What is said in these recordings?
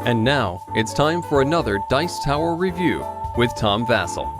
And now, it's time for another Dice Tower review with Tom Vasel.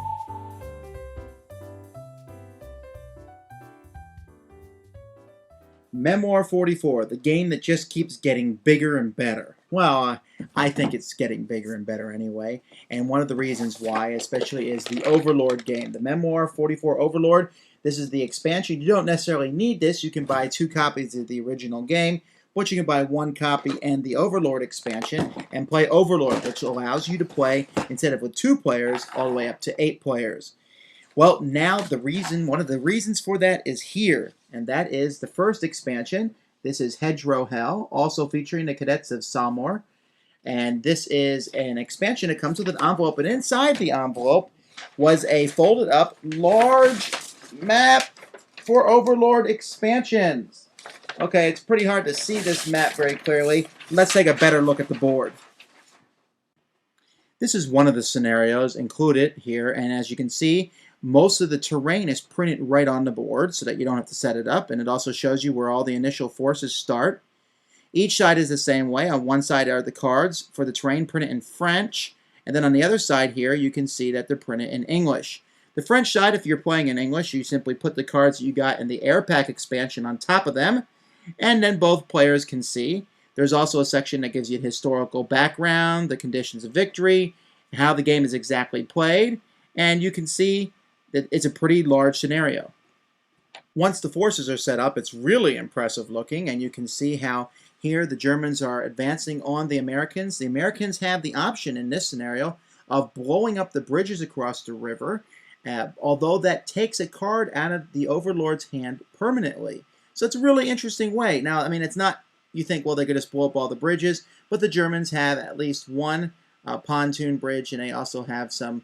Memoir 44, the game that just keeps getting bigger and better. Well, I think it's getting bigger and better anyway, and one of the reasons why especially is the Overlord game. The Memoir 44 Overlord, this is the expansion. You don't necessarily need this. You can buy 2 copies of the original game, but you can buy 1 copy and the Overlord expansion and play Overlord, which allows you to play, instead of with 2 players, all the way up to 8 players. Well, now one of the reasons for that is here, and that is the first expansion. This is Hedgerow Hell, also featuring the Cadets of Salmor, and this is an expansion that comes with an envelope, and inside the envelope was a folded up large map for Overlord expansions. Okay, it's pretty hard to see this map very clearly. Let's take a better look at the board. This is one of the scenarios included here, and as you can see, most of the terrain is printed right on the board so that you don't have to set it up, and it also shows you where all the initial forces start. Each side is the same way. On one side are the cards for the terrain printed in French, and then on the other side here you can see that they're printed in English. The French side, if you're playing in English, you simply put the cards that you got in the Air Pack expansion on top of them, and then both players can see. There's also a section that gives you historical background, the conditions of victory, how the game is exactly played, and you can see that it's a pretty large scenario. Once the forces are set up, it's really impressive looking, and you can see how here the Germans are advancing on the Americans. The Americans have the option in this scenario of blowing up the bridges across the river, although that takes a card out of the Overlord's hand permanently. So it's a really interesting way. Now, I mean, it's not, you think, well, they could just blow up all the bridges, but the Germans have at least one pontoon bridge, and they also have some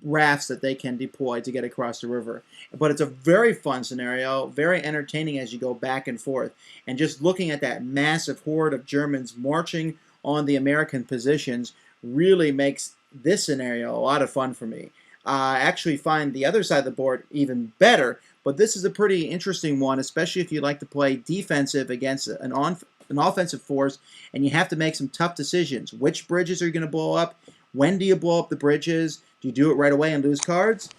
rafts that they can deploy to get across the river. But it's a very fun scenario, very entertaining as you go back and forth. And just looking at that massive horde of Germans marching on the American positions really makes this scenario a lot of fun for me. I actually find the other side of the board even better, but this is a pretty interesting one, especially if you like to play defensive against an offensive force, and you have to make some tough decisions. Which bridges are you going to blow up? When do you blow up the bridges? Do you do it right away and lose cards?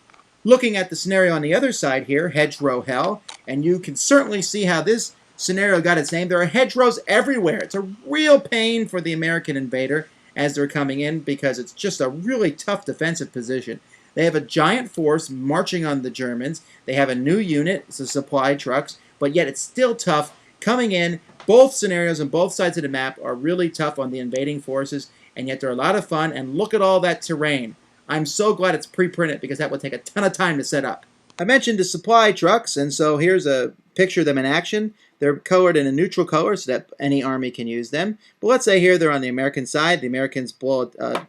Looking at the scenario on the other side here, Hedgerow Hell, and you can certainly see how this scenario got its name. There are hedgerows everywhere. It's a real pain for the American invader as they're coming in because it's just a really tough defensive position. They have a giant force marching on the Germans. They have a new unit, it's the supply trucks, but yet it's still tough coming in. Both scenarios on both sides of the map are really tough on the invading forces, and yet they're a lot of fun, and look at all that terrain. I'm so glad it's pre-printed because that would take a ton of time to set up. I mentioned the supply trucks, and so here's a picture of them in action. They're colored in a neutral color so that any army can use them. But let's say here they're on the American side. The Americans blow a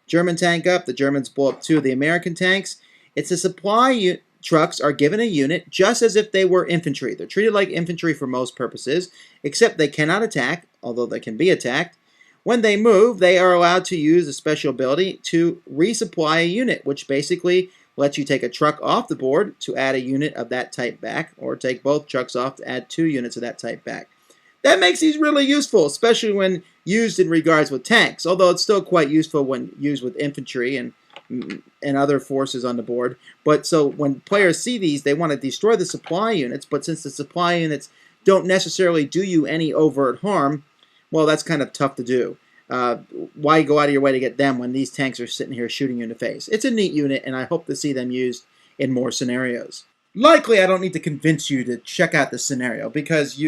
German tank up. The Germans blow up 2 of the American tanks. It's the supply trucks are given a unit just as if they were infantry. They're treated like infantry for most purposes, except they cannot attack, although they can be attacked. When they move, they are allowed to use a special ability to resupply a unit, which basically lets you take a truck off the board to add a unit of that type back, or take both trucks off to add 2 units of that type back. That makes these really useful, especially when used in regards with tanks, although it's still quite useful when used with infantry and other forces on the board. But so when players see these, they want to destroy the supply units, but since the supply units don't necessarily do you any overt harm, well, that's kind of tough to do. Why go out of your way to get them when these tanks are sitting here shooting you in the face? It's a neat unit, and I hope to see them used in more scenarios. Likely, I don't need to convince you to check out this scenario, because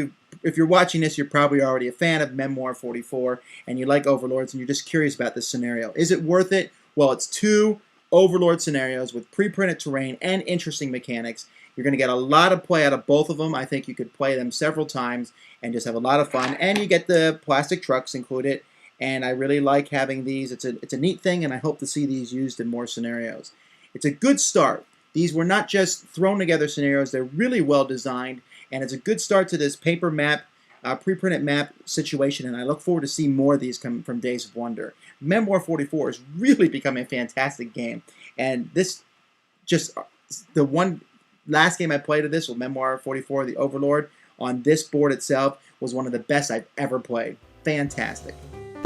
if you're watching this, you're probably already a fan of Memoir 44, and you like Overlords, and you're just curious about this scenario. Is it worth it? Well, it's 2 Overlord scenarios with pre-printed terrain and interesting mechanics. You're going to get a lot of play out of both of them. I think you could play them several times and just have a lot of fun. And you get the plastic trucks included. And I really like having these. It's a neat thing, and I hope to see these used in more scenarios. It's a good start. These were not just thrown together scenarios. They're really well designed, and it's a good start to this paper map, pre-printed map situation, and I look forward to seeing more of these come from Days of Wonder. Memoir 44 is really becoming a fantastic game, and this just the one last game I played of this with Memoir 44, the Overlord, on this board itself was one of the best I've ever played. Fantastic.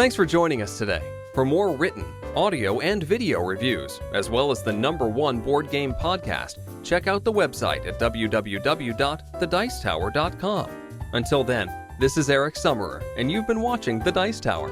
Thanks for joining us today. For more written, audio, and video reviews, as well as the #1 board game podcast, check out the website at www.thedicetower.com. Until then, this is Eric Summerer, and you've been watching The Dice Tower.